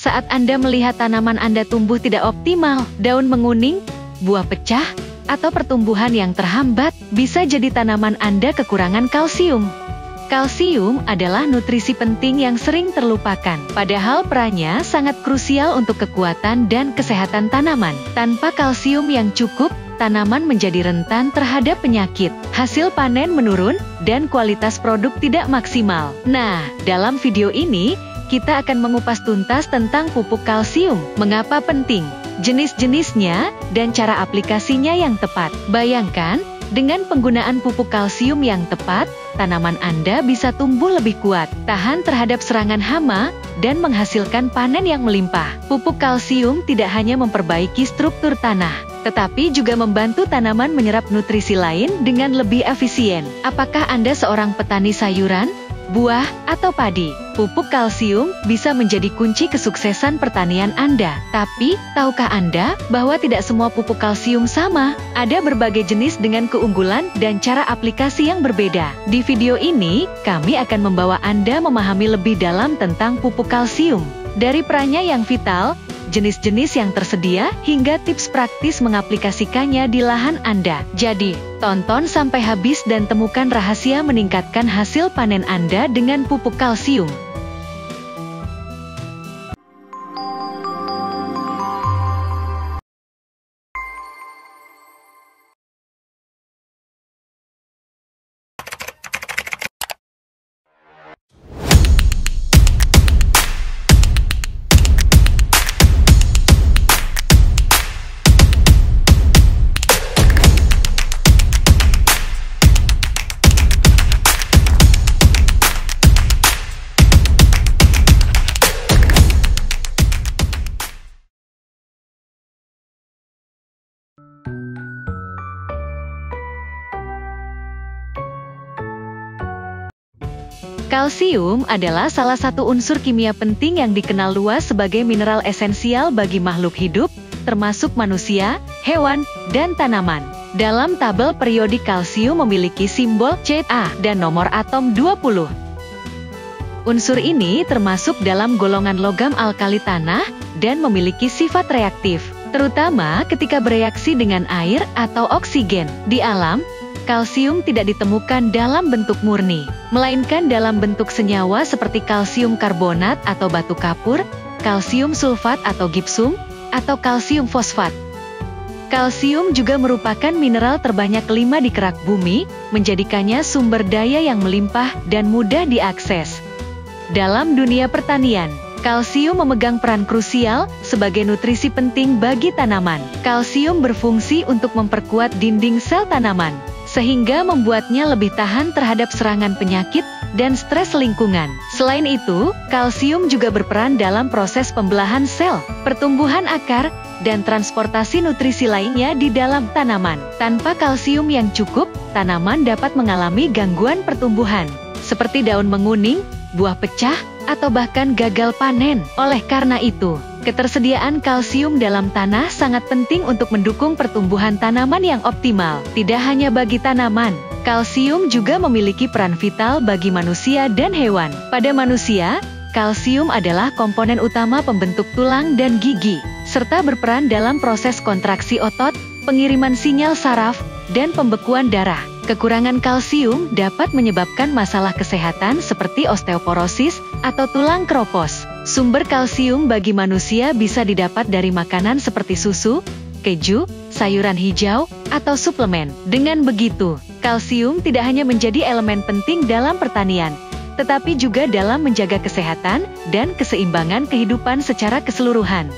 Saat Anda melihat tanaman Anda tumbuh tidak optimal, daun menguning, buah pecah, atau pertumbuhan yang terhambat, bisa jadi tanaman Anda kekurangan kalsium. Kalsium adalah nutrisi penting yang sering terlupakan, padahal perannya sangat krusial untuk kekuatan dan kesehatan tanaman. Tanpa kalsium yang cukup, tanaman menjadi rentan terhadap penyakit, hasil panen menurun, dan kualitas produk tidak maksimal. Nah, dalam video ini, kita akan mengupas tuntas tentang pupuk kalsium, mengapa penting, jenis-jenisnya, dan cara aplikasinya yang tepat. Bayangkan, dengan penggunaan pupuk kalsium yang tepat, tanaman Anda bisa tumbuh lebih kuat, tahan terhadap serangan hama, dan menghasilkan panen yang melimpah. Pupuk kalsium tidak hanya memperbaiki struktur tanah, tetapi juga membantu tanaman menyerap nutrisi lain dengan lebih efisien. Apakah Anda seorang petani sayuran, buah, atau padi? Pupuk kalsium bisa menjadi kunci kesuksesan pertanian Anda. Tapi, tahukah Anda bahwa tidak semua pupuk kalsium sama? Ada berbagai jenis dengan keunggulan dan cara aplikasi yang berbeda. Di video ini, kami akan membawa Anda memahami lebih dalam tentang pupuk kalsium. Dari perannya yang vital, jenis-jenis yang tersedia, hingga tips praktis mengaplikasikannya di lahan Anda. Jadi, tonton sampai habis dan temukan rahasia meningkatkan hasil panen Anda dengan pupuk kalsium. Kalsium adalah salah satu unsur kimia penting yang dikenal luas sebagai mineral esensial bagi makhluk hidup, termasuk manusia, hewan, dan tanaman. Dalam tabel periodik kalsium memiliki simbol Ca dan nomor atom 20. Unsur ini termasuk dalam golongan logam alkali tanah dan memiliki sifat reaktif, terutama ketika bereaksi dengan air atau oksigen. Di alam, kalsium tidak ditemukan dalam bentuk murni, melainkan dalam bentuk senyawa seperti kalsium karbonat atau batu kapur, kalsium sulfat atau gipsum, atau kalsium fosfat. Kalsium juga merupakan mineral terbanyak kelima di kerak bumi, menjadikannya sumber daya yang melimpah dan mudah diakses. Dalam dunia pertanian, kalsium memegang peran krusial sebagai nutrisi penting bagi tanaman. Kalsium berfungsi untuk memperkuat dinding sel tanaman, sehingga membuatnya lebih tahan terhadap serangan penyakit dan stres lingkungan. Selain itu, kalsium juga berperan dalam proses pembelahan sel, pertumbuhan akar, dan transportasi nutrisi lainnya di dalam tanaman. Tanpa kalsium yang cukup, tanaman dapat mengalami gangguan pertumbuhan, seperti daun menguning, buah pecah, atau bahkan gagal panen. Oleh karena itu, ketersediaan kalsium dalam tanah sangat penting untuk mendukung pertumbuhan tanaman yang optimal. Tidak hanya bagi tanaman, kalsium juga memiliki peran vital bagi manusia dan hewan. Pada manusia, kalsium adalah komponen utama pembentuk tulang dan gigi, serta berperan dalam proses kontraksi otot, pengiriman sinyal saraf, dan pembekuan darah. Kekurangan kalsium dapat menyebabkan masalah kesehatan seperti osteoporosis atau tulang keropos. Sumber kalsium bagi manusia bisa didapat dari makanan seperti susu, keju, sayuran hijau, atau suplemen. Dengan begitu, kalsium tidak hanya menjadi elemen penting dalam pertanian, tetapi juga dalam menjaga kesehatan dan keseimbangan kehidupan secara keseluruhan.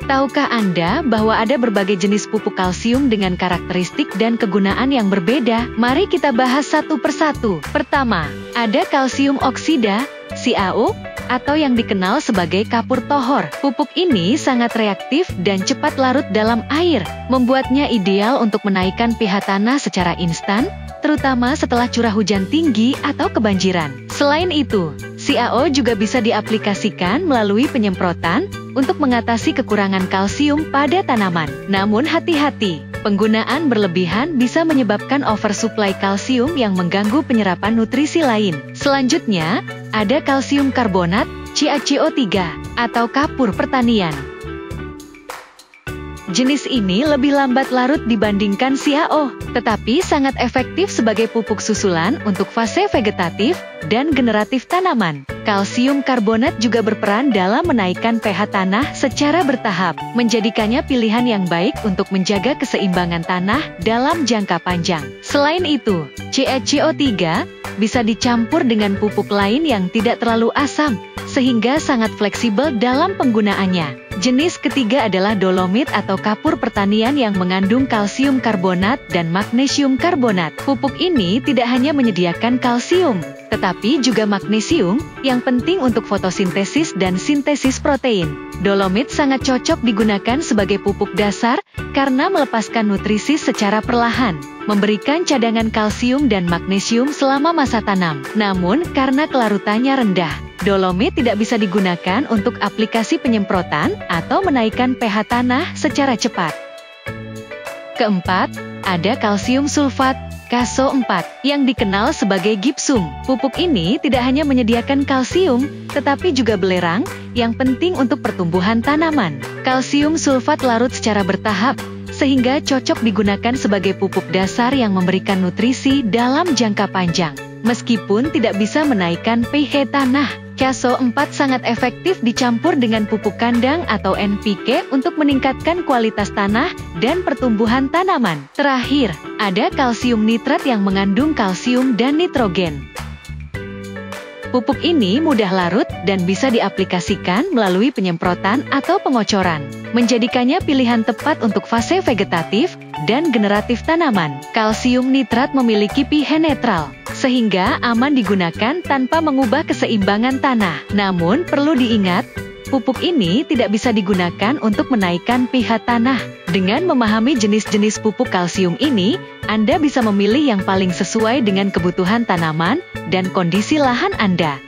Tahukah Anda bahwa ada berbagai jenis pupuk kalsium dengan karakteristik dan kegunaan yang berbeda? Mari kita bahas satu persatu. Pertama, ada kalsium oksida, CaO, atau yang dikenal sebagai kapur tohor. Pupuk ini sangat reaktif dan cepat larut dalam air, membuatnya ideal untuk menaikkan pH tanah secara instan, terutama setelah curah hujan tinggi atau kebanjiran. Selain itu, CaO juga bisa diaplikasikan melalui penyemprotan untuk mengatasi kekurangan kalsium pada tanaman. Namun hati-hati, Penggunaan berlebihan bisa menyebabkan oversupply kalsium yang mengganggu penyerapan nutrisi lain. Selanjutnya, ada kalsium karbonat, CaCO3, atau kapur pertanian. Jenis ini lebih lambat larut dibandingkan CaO, tetapi sangat efektif sebagai pupuk susulan untuk fase vegetatif dan generatif tanaman. Kalsium karbonat juga berperan dalam menaikkan pH tanah secara bertahap, menjadikannya pilihan yang baik untuk menjaga keseimbangan tanah dalam jangka panjang. Selain itu, CaCO3 bisa dicampur dengan pupuk lain yang tidak terlalu asam, sehingga sangat fleksibel dalam penggunaannya. Jenis ketiga adalah dolomit atau kapur pertanian yang mengandung kalsium karbonat dan magnesium karbonat. Pupuk ini tidak hanya menyediakan kalsium, tetapi juga magnesium yang penting untuk fotosintesis dan sintesis protein. Dolomit sangat cocok digunakan sebagai pupuk dasar karena melepaskan nutrisi secara perlahan, memberikan cadangan kalsium dan magnesium selama masa tanam. Namun, karena kelarutannya rendah, dolomit tidak bisa digunakan untuk aplikasi penyemprotan atau menaikkan pH tanah secara cepat. Keempat, ada kalsium sulfat, KSO4, yang dikenal sebagai gipsum. Pupuk ini tidak hanya menyediakan kalsium, tetapi juga belerang, yang penting untuk pertumbuhan tanaman. Kalsium sulfat larut secara bertahap, sehingga cocok digunakan sebagai pupuk dasar yang memberikan nutrisi dalam jangka panjang. Meskipun tidak bisa menaikkan pH tanah, KSO4 sangat efektif dicampur dengan pupuk kandang atau NPK untuk meningkatkan kualitas tanah dan pertumbuhan tanaman. Terakhir, ada kalsium nitrat yang mengandung kalsium dan nitrogen. Pupuk ini mudah larut dan bisa diaplikasikan melalui penyemprotan atau pengocoran, menjadikannya pilihan tepat untuk fase vegetatif dan generatif tanaman. Kalsium nitrat memiliki pH netral, sehingga aman digunakan tanpa mengubah keseimbangan tanah. Namun, perlu diingat, pupuk ini tidak bisa digunakan untuk menaikkan pH tanah. Dengan memahami jenis-jenis pupuk kalsium ini, Anda bisa memilih yang paling sesuai dengan kebutuhan tanaman dan kondisi lahan Anda.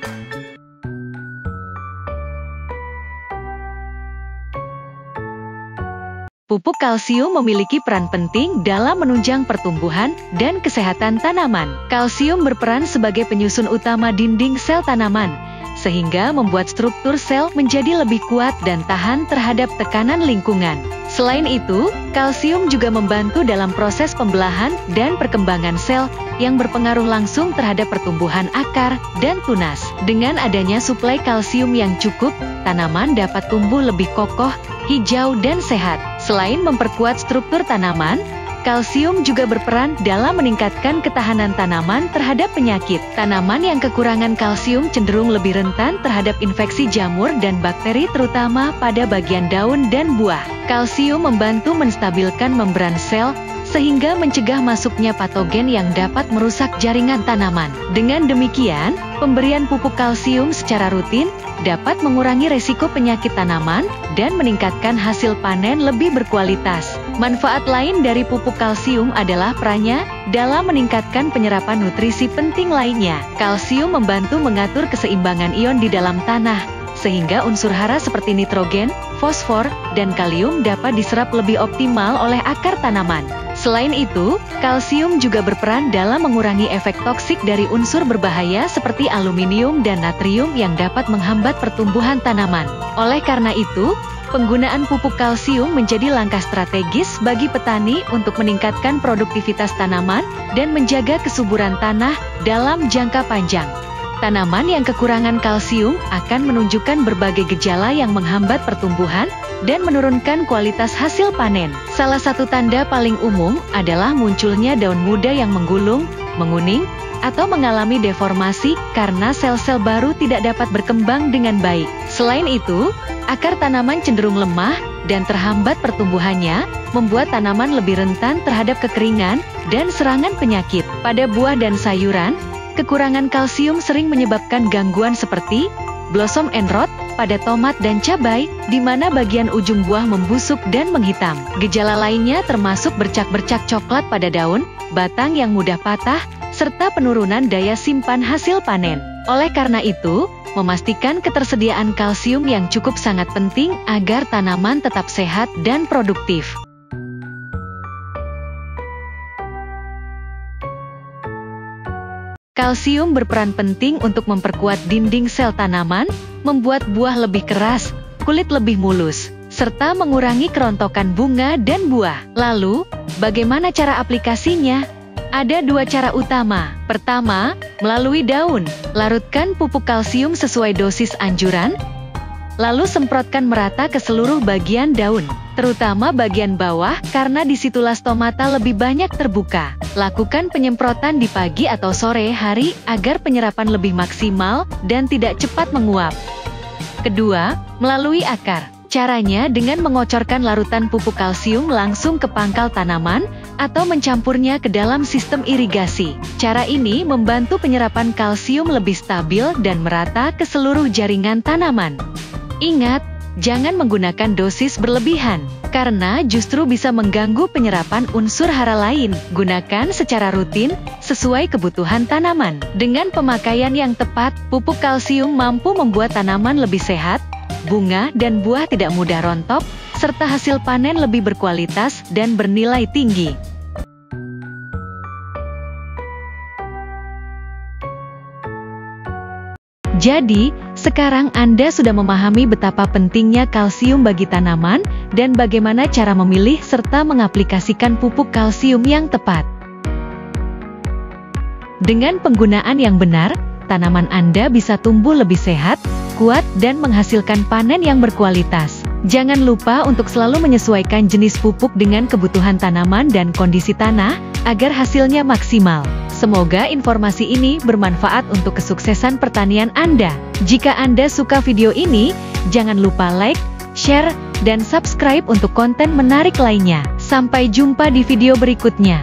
Pupuk kalsium memiliki peran penting dalam menunjang pertumbuhan dan kesehatan tanaman. Kalsium berperan sebagai penyusun utama dinding sel tanaman, sehingga membuat struktur sel menjadi lebih kuat dan tahan terhadap tekanan lingkungan. Selain itu, kalsium juga membantu dalam proses pembelahan dan perkembangan sel yang berpengaruh langsung terhadap pertumbuhan akar dan tunas. Dengan adanya suplai kalsium yang cukup, tanaman dapat tumbuh lebih kokoh, hijau dan sehat. Selain memperkuat struktur tanaman, kalsium juga berperan dalam meningkatkan ketahanan tanaman terhadap penyakit. Tanaman yang kekurangan kalsium cenderung lebih rentan terhadap infeksi jamur dan bakteri terutama pada bagian daun dan buah. Kalsium membantu menstabilkan membran sel sehingga mencegah masuknya patogen yang dapat merusak jaringan tanaman. Dengan demikian, pemberian pupuk kalsium secara rutin dapat mengurangi resiko penyakit tanaman dan meningkatkan hasil panen lebih berkualitas. Manfaat lain dari pupuk kalsium adalah perannya dalam meningkatkan penyerapan nutrisi penting lainnya. Kalsium membantu mengatur keseimbangan ion di dalam tanah, sehingga unsur hara seperti nitrogen, fosfor, dan kalium dapat diserap lebih optimal oleh akar tanaman. Selain itu, kalsium juga berperan dalam mengurangi efek toksik dari unsur berbahaya seperti aluminium dan natrium yang dapat menghambat pertumbuhan tanaman. Oleh karena itu, penggunaan pupuk kalsium menjadi langkah strategis bagi petani untuk meningkatkan produktivitas tanaman dan menjaga kesuburan tanah dalam jangka panjang. Tanaman yang kekurangan kalsium akan menunjukkan berbagai gejala yang menghambat pertumbuhan dan menurunkan kualitas hasil panen. Salah satu tanda paling umum adalah munculnya daun muda yang menggulung, menguning, atau mengalami deformasi karena sel-sel baru tidak dapat berkembang dengan baik. Selain itu, akar tanaman cenderung lemah dan terhambat pertumbuhannya, membuat tanaman lebih rentan terhadap kekeringan dan serangan penyakit. Pada buah dan sayuran, kekurangan kalsium sering menyebabkan gangguan seperti blossom end rot pada tomat dan cabai, di mana bagian ujung buah membusuk dan menghitam. Gejala lainnya termasuk bercak-bercak coklat pada daun, batang yang mudah patah, serta penurunan daya simpan hasil panen. Oleh karena itu, memastikan ketersediaan kalsium yang cukup sangat penting agar tanaman tetap sehat dan produktif. Kalsium berperan penting untuk memperkuat dinding sel tanaman, membuat buah lebih keras, kulit lebih mulus, serta mengurangi kerontokan bunga dan buah. Lalu, bagaimana cara aplikasinya? Ada dua cara utama. Pertama, melalui daun. Larutkan pupuk kalsium sesuai dosis anjuran, lalu semprotkan merata ke seluruh bagian daun, terutama bagian bawah karena disitulah stomata lebih banyak terbuka. Lakukan penyemprotan di pagi atau sore hari agar penyerapan lebih maksimal dan tidak cepat menguap. Kedua, melalui akar. Caranya dengan mengocorkan larutan pupuk kalsium langsung ke pangkal tanaman atau mencampurnya ke dalam sistem irigasi. Cara ini membantu penyerapan kalsium lebih stabil dan merata ke seluruh jaringan tanaman. Ingat, jangan menggunakan dosis berlebihan, karena justru bisa mengganggu penyerapan unsur hara lain. Gunakan secara rutin, sesuai kebutuhan tanaman. Dengan pemakaian yang tepat, pupuk kalsium mampu membuat tanaman lebih sehat, bunga dan buah tidak mudah rontok, serta hasil panen lebih berkualitas dan bernilai tinggi. Jadi, sekarang Anda sudah memahami betapa pentingnya kalsium bagi tanaman dan bagaimana cara memilih serta mengaplikasikan pupuk kalsium yang tepat. Dengan penggunaan yang benar, tanaman Anda bisa tumbuh lebih sehat, kuat, dan menghasilkan panen yang berkualitas. Jangan lupa untuk selalu menyesuaikan jenis pupuk dengan kebutuhan tanaman dan kondisi tanah, agar hasilnya maksimal. Semoga informasi ini bermanfaat untuk kesuksesan pertanian Anda. Jika Anda suka video ini, jangan lupa like, share, dan subscribe untuk konten menarik lainnya. Sampai jumpa di video berikutnya.